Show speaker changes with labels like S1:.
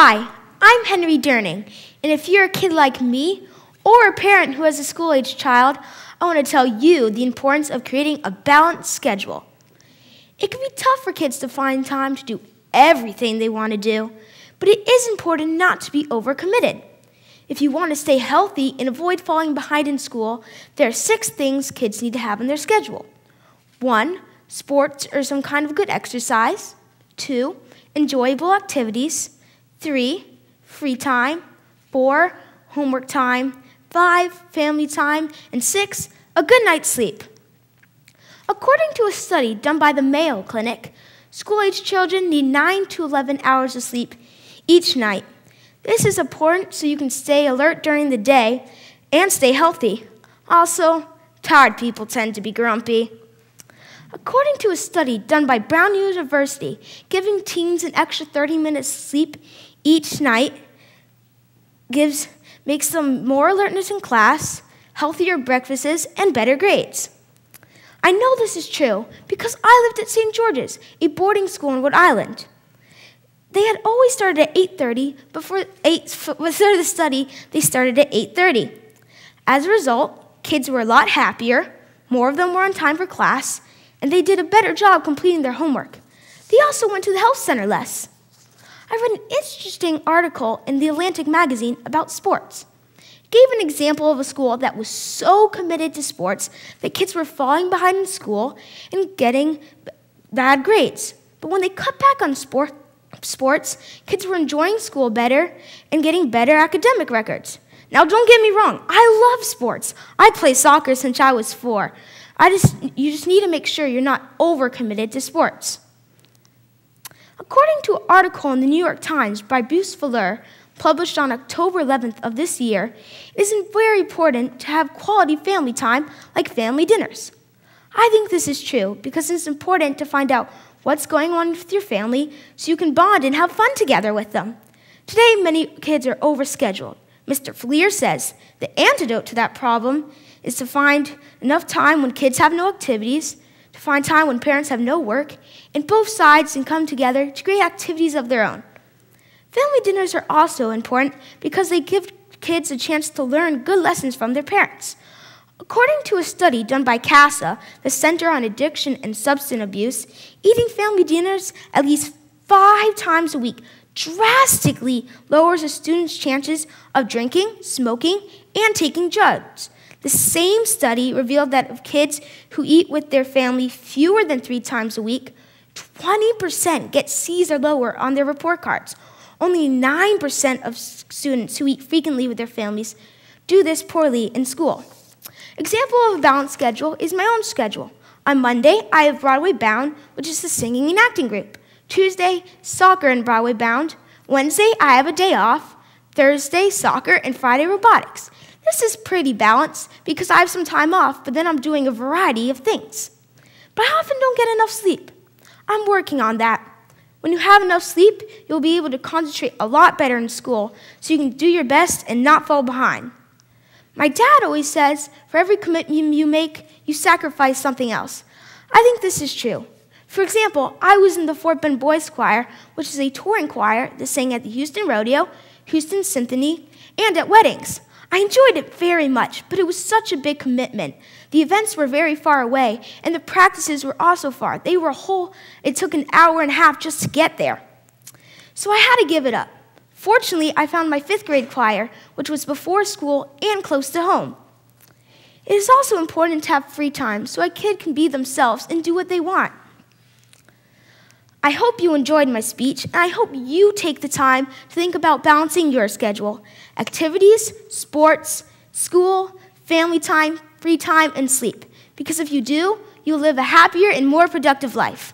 S1: Hi, I'm Henry Durning, and if you're a kid like me or a parent who has a school-age child, I want to tell you the importance of creating a balanced schedule. It can be tough for kids to find time to do everything they want to do, but it is important not to be overcommitted. If you want to stay healthy and avoid falling behind in school, there are 6 things kids need to have in their schedule. 1, sports or some kind of good exercise. 2, enjoyable activities. 3, free time. 4, homework time. 5, family time. And 6, a good night's sleep. According to a study done by the Mayo Clinic, school-age children need 9 to 11 hours of sleep each night. This is important so you can stay alert during the day and stay healthy. Also, tired people tend to be grumpy. According to a study done by Brown University, giving teens an extra 30 minutes sleep each night makes them more alertness in class, healthier breakfasts, and better grades. I know this is true because I lived at St. George's, a boarding school in Rhode Island. They had always started at 8:30, but for the study, they started at 8:30. As a result, kids were a lot happier, more of them were on time for class, and they did a better job completing their homework. They also went to the health center less. I read an interesting article in The Atlantic magazine about sports. It gave an example of a school that was so committed to sports that kids were falling behind in school and getting bad grades. But when they cut back on sports, kids were enjoying school better and getting better academic records. Now, don't get me wrong, I love sports. I play soccer since I was 4. You just need to make sure you're not overcommitted to sports. According to an article in the New York Times by Bruce Fuller, published on October 11th of this year, it is very important to have quality family time, like family dinners. I think this is true because it's important to find out what's going on with your family so you can bond and have fun together with them. Today, many kids are overscheduled. Mr. Fleer says the antidote to that problem is to find enough time when kids have no activities, to find time when parents have no work, and both sides can come together to create activities of their own. Family dinners are also important because they give kids a chance to learn good lessons from their parents. According to a study done by CASA, the Center on Addiction and Substance Abuse, eating family dinners at least 5 times a week drastically lowers a student's chances of drinking, smoking, and taking drugs. The same study revealed that of kids who eat with their family fewer than 3 times a week, 20% get C's or lower on their report cards. Only 9% of students who eat frequently with their families do this poorly in school. Example of a balanced schedule is my own schedule. On Monday, I have Broadway Bound, which is the singing and acting group. Tuesday, soccer and Broadway Bound. Wednesday, I have a day off. Thursday, soccer, and Friday, robotics. This is pretty balanced because I have some time off, but then I'm doing a variety of things. But I often don't get enough sleep. I'm working on that. When you have enough sleep, you'll be able to concentrate a lot better in school so you can do your best and not fall behind. My dad always says, for every commitment you make, you sacrifice something else. I think this is true. For example, I was in the Fort Bend Boys Choir, which is a touring choir that sang at the Houston Rodeo, Houston Symphony, and at weddings. I enjoyed it very much, but it was such a big commitment. The events were very far away, and the practices were also far. It took an hour and a half just to get there. So I had to give it up. Fortunately, I found my 5th grade choir, which was before school and close to home. It is also important to have free time so a kid can be themselves and do what they want. I hope you enjoyed my speech, and I hope you take the time to think about balancing your schedule. Activities, sports, school, family time, free time, and sleep. Because if you do, you'll live a happier and more productive life.